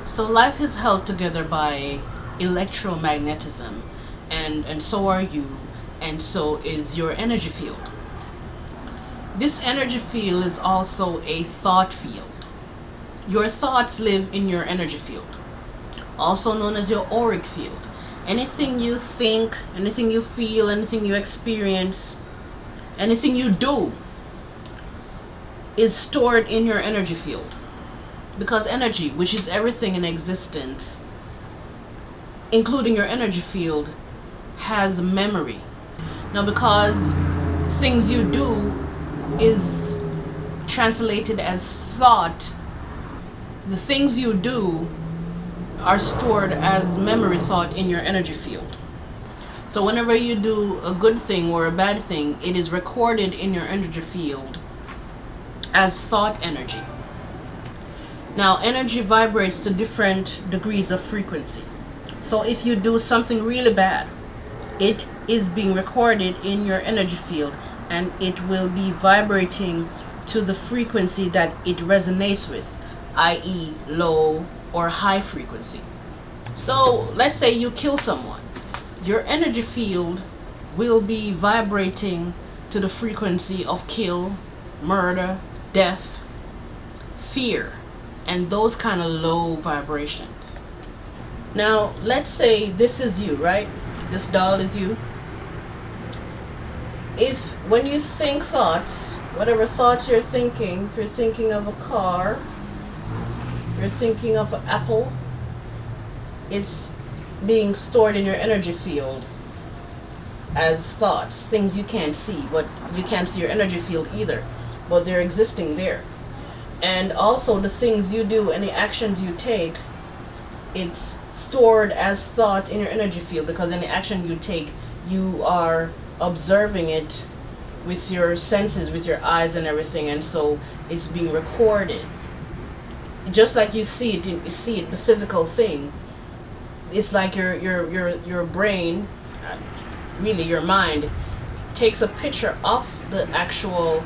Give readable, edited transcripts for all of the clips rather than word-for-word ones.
So life is held together by electromagnetism, and so are you, and so is your energy field. This energy field is also a thought field. Your thoughts live in your energy field, also known as your auric field. Anything you think, anything you feel, anything you experience, anything you do is stored in your energy field. Because energy, which is everything in existence, including your energy field, has memory. Now, because things you do is translated as thought, the things you do are stored as memory thought in your energy field. So whenever you do a good thing or a bad thing, it is recorded in your energy field as thought energy. Now, energy vibrates to different degrees of frequency. So if you do something really bad, it is being recorded in your energy field, and it will be vibrating to the frequency that it resonates with, i.e. low or high frequency. So let's say you kill someone. Your energy field will be vibrating to the frequency of kill, murder, death, fear, and those kind of low vibrations. Now, let's say this is you, right? This doll is you. If when you think thoughts, whatever thoughts you're thinking, if you're thinking of a car, if you're thinking of an apple, it's being stored in your energy field as thoughts, things you can't see, but you can't see your energy field either, but they're existing there. And also the things you do, any actions you take, it's stored as thought in your energy field, because any action you take, you are observing it with your senses, with your eyes and everything, and so it's being recorded. Just like you see it, the physical thing. It's like your brain, really your mind, takes a picture of the actual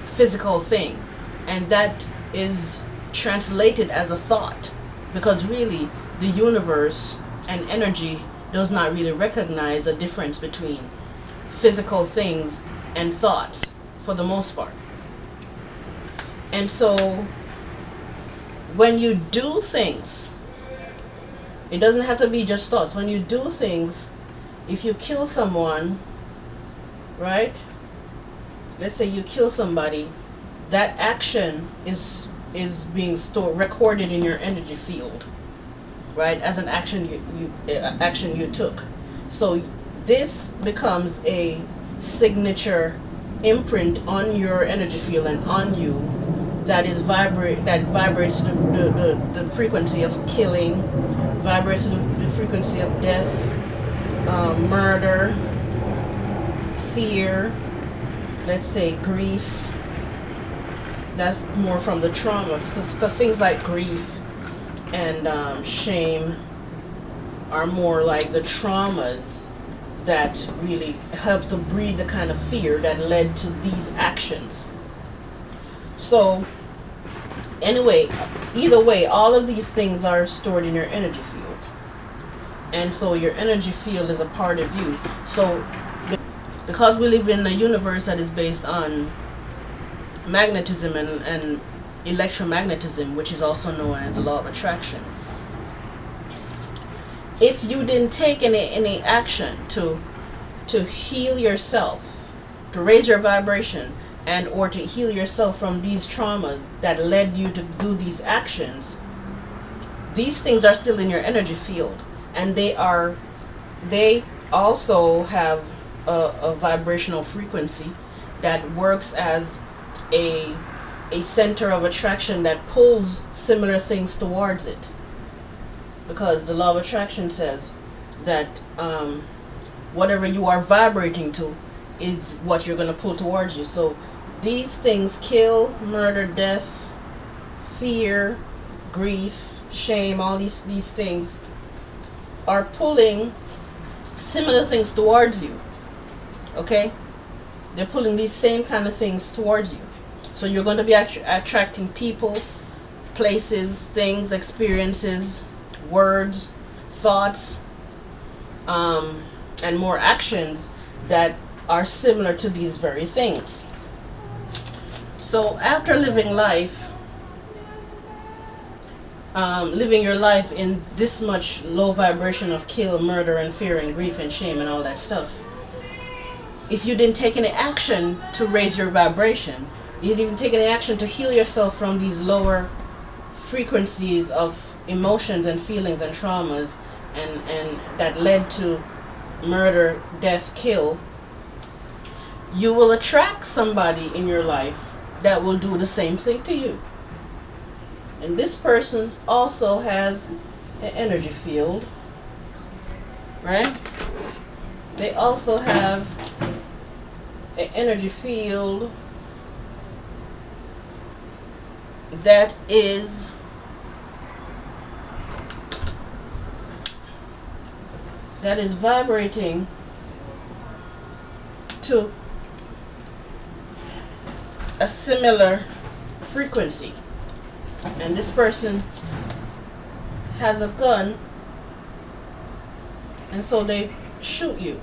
physical thing, and that is translated as a thought, because really the universe and energy does not really recognize a difference between physical things and thoughts for the most part. And so when you do things, it doesn't have to be just thoughts. When you do things, if you kill someone, right? Let's say you kill somebody, that action is being recorded in your energy field, right? As an action you took. So this becomes a signature imprint on your energy field and on you that vibrates the frequency of killing, vibrates the frequency of death, murder, fear, let's say grief. That's more from the traumas. The things like grief and shame are more like the traumas that really help to breed the kind of fear that led to these actions. So anyway, either way, all of these things are stored in your energy field, and so your energy field is a part of you. So because we live in a universe that is based on magnetism and electromagnetism, which is also known as the law of attraction, if you didn't take any action to heal yourself, to raise your vibration, and or to heal yourself from these traumas that led you to do these actions, these things are still in your energy field, and they also have a vibrational frequency that works as a center of attraction that pulls similar things towards it, because the law of attraction says that whatever you are vibrating to is what you're going to pull towards you. So these things, kill, murder, death, fear, grief, shame, all these things are pulling similar things towards you, Okay, they're pulling these same kind of things towards you. So you're going to be attracting people, places, things, experiences, words, thoughts, and more actions that are similar to these very things. So after living your life in this much low vibration of kill, murder, and fear, and grief, and shame, and all that stuff, if you didn't take any action to raise your vibration, you didn't take any action to heal yourself from these lower frequencies of emotions and feelings and traumas, and that led to murder, death, kill, you will attract somebody in your life that will do the same thing to you. And this person also has an energy field, right? They also have an energy field that is vibrating to a similar frequency. And this person has a gun, and so they shoot you.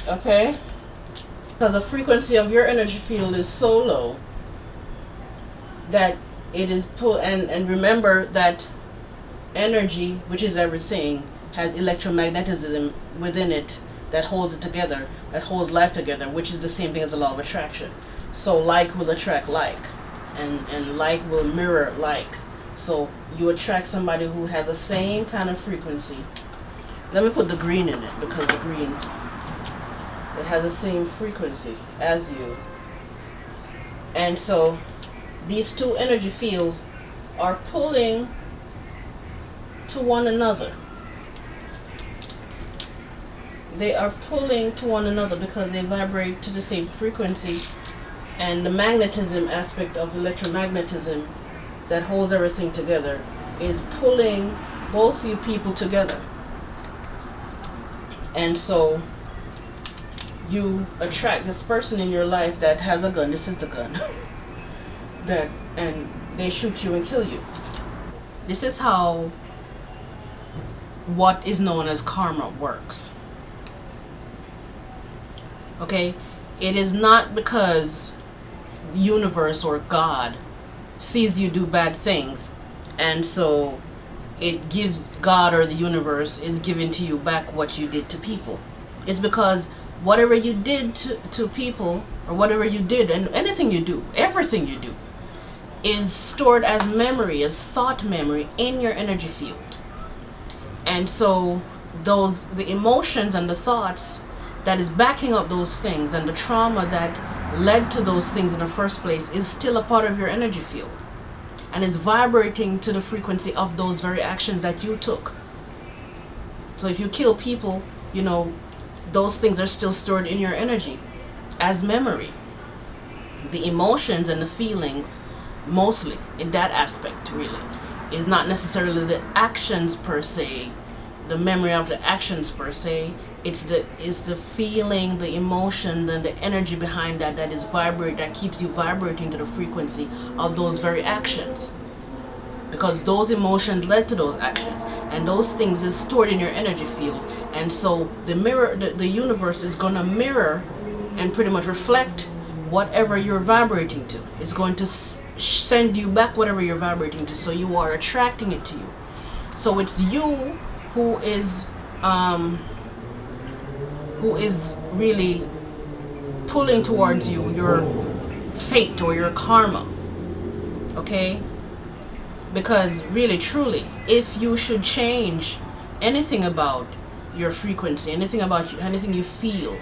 Okay? Because the frequency of your energy field is so low that it is and remember that energy, which is everything, has electromagnetism within it that holds it together, that holds life together, which is the same thing as the law of attraction. So like will attract like, and like will mirror like. So you attract somebody who has the same kind of frequency. Let me put the green in it, because the green, it has the same frequency as you. And so these two energy fields are pulling to one another. They are pulling to one another because they vibrate to the same frequency, and the magnetism aspect of electromagnetism that holds everything together is pulling both you people together. And so you attract this person in your life that has a gun. This is the gun. And they shoot you and kill you. This is how what is known as karma works. Okay? It is not because the universe or God sees you do bad things, and so it gives, God or the universe is giving to you back what you did to people. It's because whatever you did to people, or whatever you did, and anything you do, everything you do, is stored as memory, as thought memory in your energy field. And so the emotions and the thoughts that is backing up those things, and the trauma that led to those things in the first place, is still a part of your energy field, and is vibrating to the frequency of those very actions that you took. So if you kill people, those things are still stored in your energy as memory. The emotions and the feelings, mostly in that aspect, really, is not necessarily the actions per se, the memory of the actions per se. It's the feeling, the emotion, and the energy behind that is that keeps you vibrating to the frequency of those very actions. Because those emotions led to those actions, and those things is stored in your energy field. And so the universe is going to mirror and pretty much reflect whatever you're vibrating to. It's going to send you back whatever you're vibrating to, so you are attracting it to you. So it's you who is really pulling towards you your fate or your karma. Okay? Because really, truly, if you should change anything about your frequency, anything about you, anything you feel,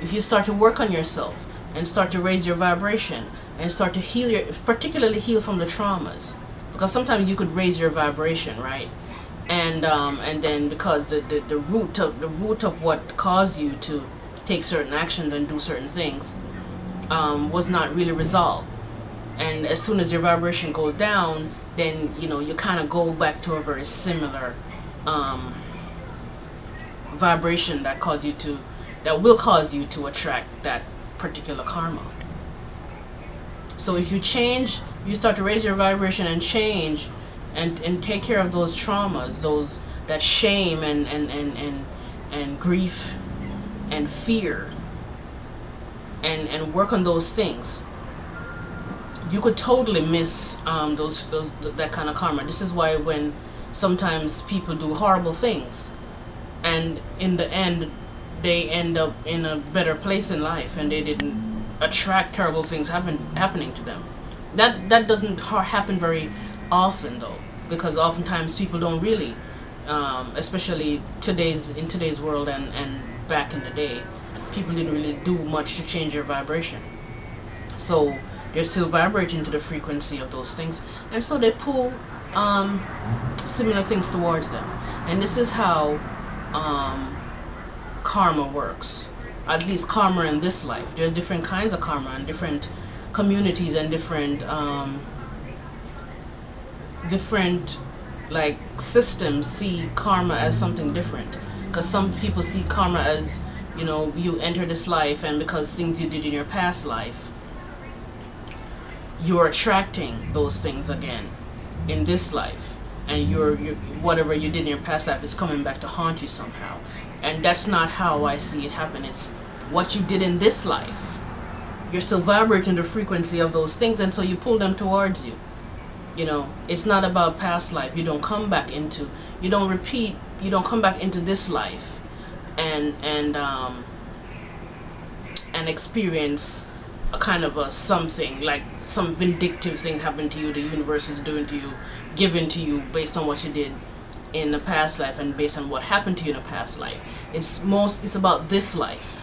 if you start to work on yourself and start to raise your vibration and start to heal particularly heal from the traumas, because sometimes you could raise your vibration, right? And then because the root of what caused you to take certain actions and do certain things was not really resolved. And as soon as your vibration goes down, then you kind of go back to a very similar vibration that will cause you to attract that particular karma. So if you change, you start to raise your vibration and change, and take care of those traumas, those that shame and grief and fear, and work on those things, you could totally miss those that kind of karma. This is why when sometimes people do horrible things, and in the end they end up in a better place in life, and they didn't attract terrible things happening to them. That doesn't happen very often though, because oftentimes people don't really, especially in today's world and back in the day, people didn't really do much to change their vibration. So they're still vibrating to the frequency of those things, and so they pull similar things towards them. And this is how karma works. At least karma in this life. There's different kinds of karma, and different communities and different like systems see karma as something different. Because some people see karma as, you enter this life, and because things you did in your past life, you're attracting those things again in this life, and you're whatever you did in your past life is coming back to haunt you somehow. And that's not how I see it happen. It's what you did in this life. You're still vibrating the frequency of those things, and so you pull them towards you. It's not about past life. You don't come back into, you don't repeat, you don't come back into this life and experience a kind of a something, like some vindictive thing happened to you, the universe is doing to you, given to you based on what you did in the past life and based on what happened to you in the past life. It's about this life.